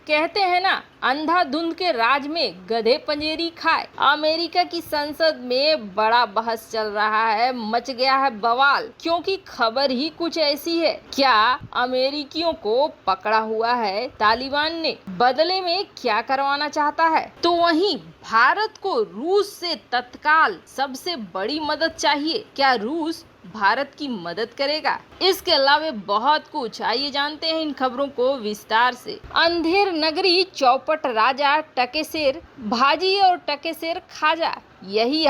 कहते हैं ना, अंधाधुंध के राज में गधे पंजेरी खाए। अमेरिका की संसद में बड़ा बहस चल रहा है, मच गया है बवाल, क्योंकि खबर ही कुछ ऐसी है। क्या अमेरिकियों को पकड़ा हुआ है तालिबान ने? बदले में क्या करवाना चाहता है? तो वहीं भारत को रूस से तत्काल सबसे बड़ी मदद चाहिए। क्या रूस भारत की मदद करेगा? इसके अलावा बहुत कुछ, आइए जानते हैं इन खबरों को विस्तार से। अंधेर नगरी चौपट राजा टकेसेर भाजी और टकेसेर खाजा, यही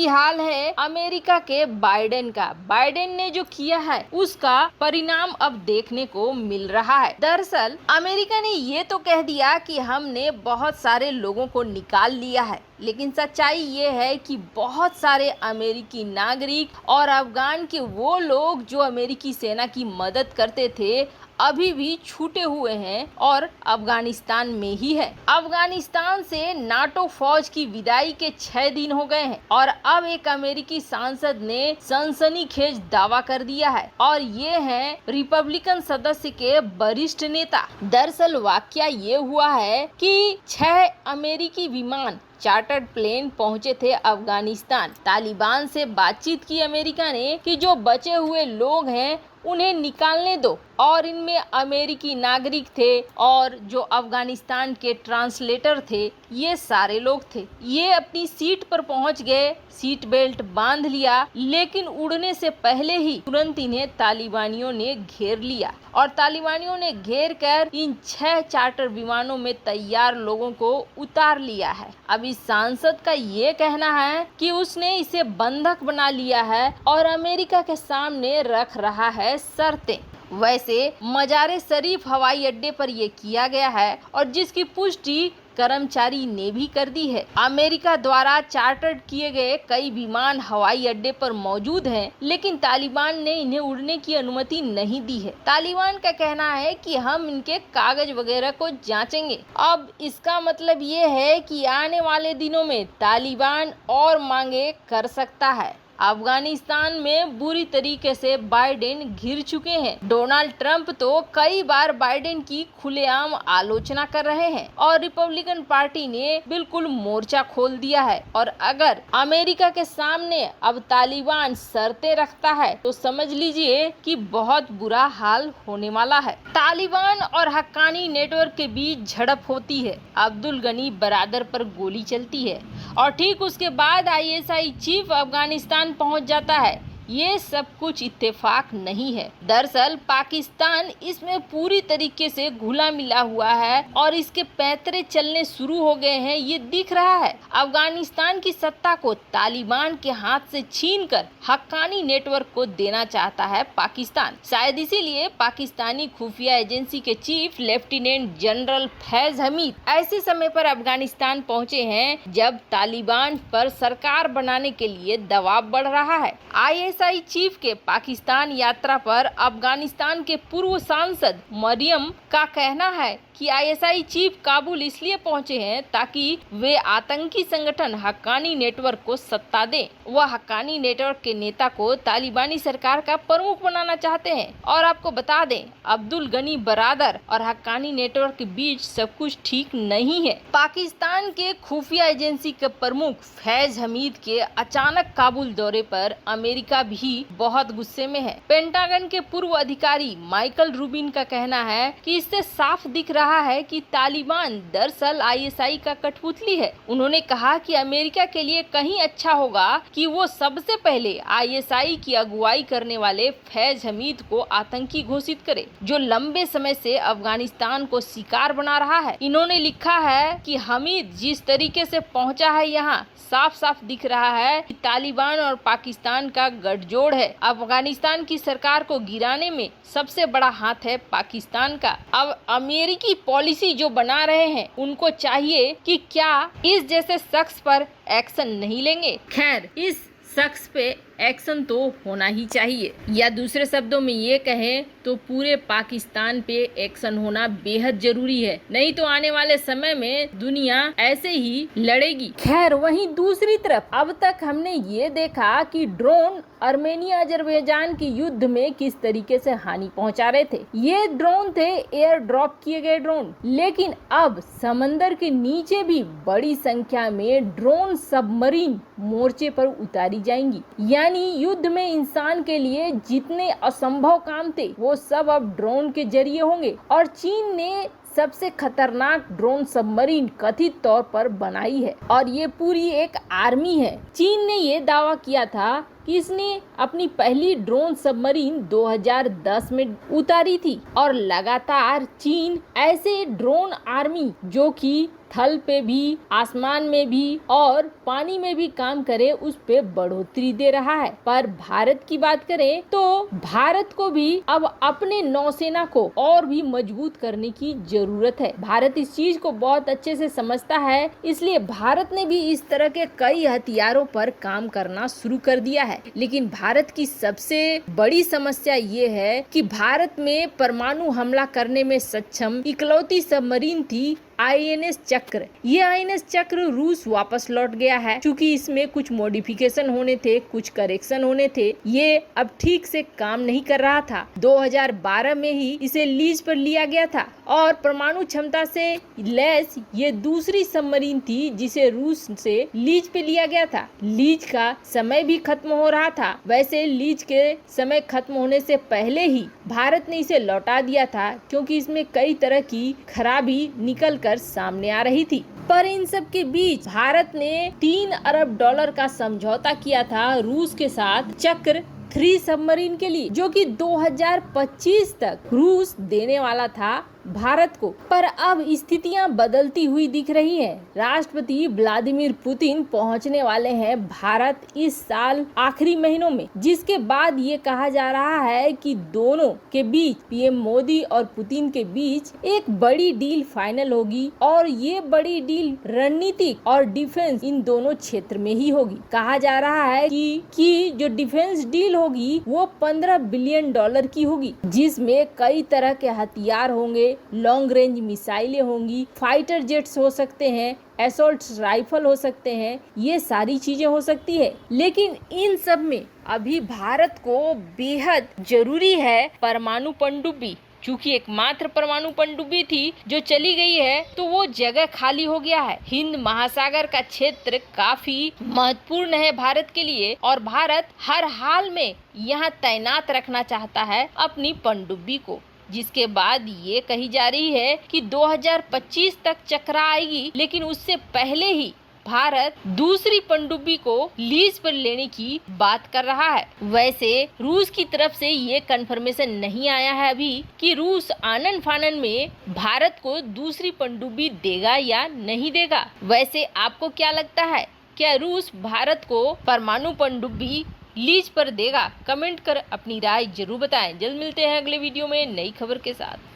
हाल है अमेरिका के बाइडेन का। बाइडेन ने जो किया है उसका परिणाम अब देखने को मिल रहा है। दरअसल अमेरिका ने ये तो कह दिया कि हमने बहुत सारे लोगों को निकाल लिया है, लेकिन सच्चाई ये है कि बहुत सारे अमेरिकी नागरिक और अफगान के वो लोग जो अमेरिकी सेना की मदद करते थे अभी भी छूटे हुए हैं और अफगानिस्तान में ही है। अफगानिस्तान से नाटो फौज की विदाई के 6 दिन हो गए हैं और अब एक अमेरिकी सांसद ने सनसनीखेज दावा कर दिया है, और ये हैं रिपब्लिकन सदस्य के वरिष्ठ नेता। दरअसल वाकया ये हुआ है कि 6 अमेरिकी विमान चार्टर्ड प्लेन पहुंचे थे अफगानिस्तान। तालिबान से बातचीत की अमेरिका ने कि जो बचे हुए लोग हैं उन्हें निकालने दो, और इनमें अमेरिकी नागरिक थे और जो अफगानिस्तान के ट्रांसलेटर थे, ये सारे लोग थे। ये अपनी सीट पर पहुंच गए, सीट बेल्ट बांध लिया, लेकिन उड़ने से पहले ही तुरंत इन्हें तालिबानियों ने घेर लिया, और तालिबानियों ने घेर कर इन 6 चार्टर विमानों में तैयार लोगों को उतार लिया है। अब इस सांसद का ये कहना है कि उसने इसे बंधक बना लिया है और अमेरिका के सामने रख रहा है शर्तें। वैसे मजारे शरीफ हवाई अड्डे पर यह किया गया है, और जिसकी पुष्टि कर्मचारी ने भी कर दी है। अमेरिका द्वारा चार्टर्ड किए गए कई विमान हवाई अड्डे पर मौजूद हैं, लेकिन तालिबान ने इन्हें उड़ने की अनुमति नहीं दी है। तालिबान का कहना है कि हम इनके कागज वगैरह को जांचेंगे। अब इसका मतलब ये है कि आने वाले दिनों में तालिबान और मांगे कर सकता है। अफगानिस्तान में बुरी तरीके से बाइडेन घिर चुके हैं। डोनाल्ड ट्रंप तो कई बार बाइडेन की खुलेआम आलोचना कर रहे हैं, और रिपब्लिकन पार्टी ने बिल्कुल मोर्चा खोल दिया है। और अगर अमेरिका के सामने अब तालिबान शर्तें रखता है तो समझ लीजिए कि बहुत बुरा हाल होने वाला है। तालिबान और हक्कानी नेटवर्क के बीच झड़प होती है, अब्दुल गनी बरादर पर गोली चलती है, और ठीक उसके बाद आईएसआई चीफ अफगानिस्तान पहुंच जाता है। ये सब कुछ इत्तेफाक नहीं है। दरअसल पाकिस्तान इसमें पूरी तरीके से घुला मिला हुआ है और इसके पैंतरे चलने शुरू हो गए हैं, ये दिख रहा है। अफगानिस्तान की सत्ता को तालिबान के हाथ से छीनकर हक्कानी नेटवर्क को देना चाहता है पाकिस्तान। शायद इसीलिए पाकिस्तानी खुफिया एजेंसी के chief lieutenant general Faiz Hamid ऐसे समय पर अफगानिस्तान पहुंचे हैं जब तालिबान पर सरकार बनाने के लिए दबाव बढ़ रहा है। आईएसआई चीफ के पाकिस्तान यात्रा पर अफगानिस्तान के पूर्व सांसद मरियम का कहना है कि आईएसआई चीफ काबुल इसलिए पहुंचे हैं ताकि वे आतंकी संगठन हक्कानी नेटवर्क को सत्ता दें। वह हक्कानी नेटवर्क के नेता को तालिबानी सरकार का प्रमुख बनाना चाहते हैं। और आपको बता दें, अब्दुल गनी बरादर और हक्कानी नेटवर्क के बीच सब कुछ ठीक नहीं है। पाकिस्तान के खुफिया एजेंसी के प्रमुख फैज हमीद के अचानक काबुल दौरे पर अमेरिका भी बहुत गुस्से में है। पेंटागन के पूर्व अधिकारी माइकल रूबिन का कहना है कि इससे साफ दिख रहा है कि तालिबान दरअसल आईएसआई का कठपुतली है। उन्होंने कहा कि अमेरिका के लिए कहीं अच्छा होगा कि वो सबसे पहले आईएसआई की अगुवाई करने वाले फैज हमीद को आतंकी घोषित करे, जो लंबे समय से अफगानिस्तान को शिकार बना रहा है। इन्होंने लिखा है कि हमीद जिस तरीके से पहुंचा है यहाँ, साफ साफ दिख रहा है कि तालिबान और पाकिस्तान का गठजोड़ है। अफगानिस्तान की सरकार को गिराने में सबसे बड़ा हाथ है पाकिस्तान का। अब अमेरिकी पॉलिसी जो बना रहे हैं उनको चाहिए कि क्या इस जैसे शख्स पर एक्शन नहीं लेंगे। खैर, इस शख्स पे एक्शन तो होना ही चाहिए, या दूसरे शब्दों में ये कहें तो पूरे पाकिस्तान पे एक्शन होना बेहद जरूरी है, नहीं तो आने वाले समय में दुनिया ऐसे ही लड़ेगी। खैर, वहीं दूसरी तरफ अब तक हमने ये देखा कि ड्रोन आर्मेनिया अजरबैजान के युद्ध में किस तरीके से हानि पहुंचा रहे थे। ये ड्रोन थे एयर ड्रॉप किए गए ड्रोन, लेकिन अब समंदर के नीचे भी बड़ी संख्या में ड्रोन सबमरीन मोर्चे पर उतारी जाएंगी। यानी युद्ध में इंसान के लिए जितने असंभव काम थे वो सब अब ड्रोन के जरिए होंगे। और चीन ने सबसे खतरनाक ड्रोन सबमरीन कथित तौर पर बनाई है और ये पूरी एक आर्मी है। चीन ने ये दावा किया था कि इसने अपनी पहली ड्रोन सबमरीन 2010 में उतारी थी और लगातार चीन ऐसे ड्रोन आर्मी जो कि थल पे भी, आसमान में भी और पानी में भी काम करे उस पे बढ़ोतरी दे रहा है। पर भारत की बात करें तो भारत को भी अब अपने नौसेना को और भी मजबूत करने की जरूरत है। भारत इस चीज को बहुत अच्छे से समझता है, इसलिए भारत ने भी इस तरह के कई हथियारों पर काम करना शुरू कर दिया है। लेकिन भारत की सबसे बड़ी समस्या ये है कि भारत में परमाणु हमला करने में सक्षम इकलौती सबमरीन थी INS चक्र। ये INS चक्र रूस वापस लौट गया है, क्योंकि इसमें कुछ मॉडिफिकेशन होने थे, कुछ करेक्शन होने थे। ये अब ठीक से काम नहीं कर रहा था। 2012 में ही इसे लीज पर लिया गया था और परमाणु क्षमता से लैस ये दूसरी सबमरीन थी जिसे रूस से लीज पे लिया गया था। लीज का समय भी खत्म हो रहा था। वैसे लीज के समय खत्म होने से पहले ही भारत ने इसे लौटा दिया था, क्योंकि इसमें कई तरह की खराबी निकल कर सामने आ रही थी। पर इन सब के बीच भारत ने $3 अरब का समझौता किया था रूस के साथ चक्र 3 सबमरीन के लिए, जो कि 2025 तक रूस देने वाला था भारत को। पर अब स्थितियां बदलती हुई दिख रही हैं। राष्ट्रपति व्लादिमीर पुतिन पहुंचने वाले हैं भारत इस साल आखिरी महीनों में, जिसके बाद ये कहा जा रहा है कि दोनों के बीच, PM मोदी और पुतिन के बीच एक बड़ी डील फाइनल होगी और ये बड़ी डील रणनीतिक और डिफेंस इन दोनों क्षेत्र में ही होगी। कहा जा रहा है कि जो डिफेंस डील होगी वो $15 बिलियन की होगी, जिसमें कई तरह के हथियार होंगे, लॉन्ग रेंज मिसाइलें होंगी, फाइटर जेट्स हो सकते हैं, असॉल्ट राइफल हो सकते हैं, ये सारी चीजें हो सकती है। लेकिन इन सब में अभी भारत को बेहद जरूरी है परमाणु पनडुब्बी, चूंकि एकमात्र परमाणु पनडुब्बी थी जो चली गई है तो वो जगह खाली हो गया है। हिंद महासागर का क्षेत्र काफी महत्वपूर्ण है भारत के लिए और भारत हर हाल में यहाँ तैनात रखना चाहता है अपनी पनडुब्बी को, जिसके बाद ये कही जा रही है कि 2025 तक चक्रा आएगी। लेकिन उससे पहले ही भारत दूसरी पनडुब्बी को लीज पर लेने की बात कर रहा है। वैसे रूस की तरफ से ये कंफर्मेशन नहीं आया है अभी कि रूस आनन फानन में भारत को दूसरी पनडुब्बी देगा या नहीं देगा। वैसे आपको क्या लगता है, क्या रूस भारत को परमाणु पनडुब्बी लीज पर देगा? कमेंट कर अपनी राय जरूर बताएं। जल्द मिलते हैं अगले वीडियो में नई खबर के साथ।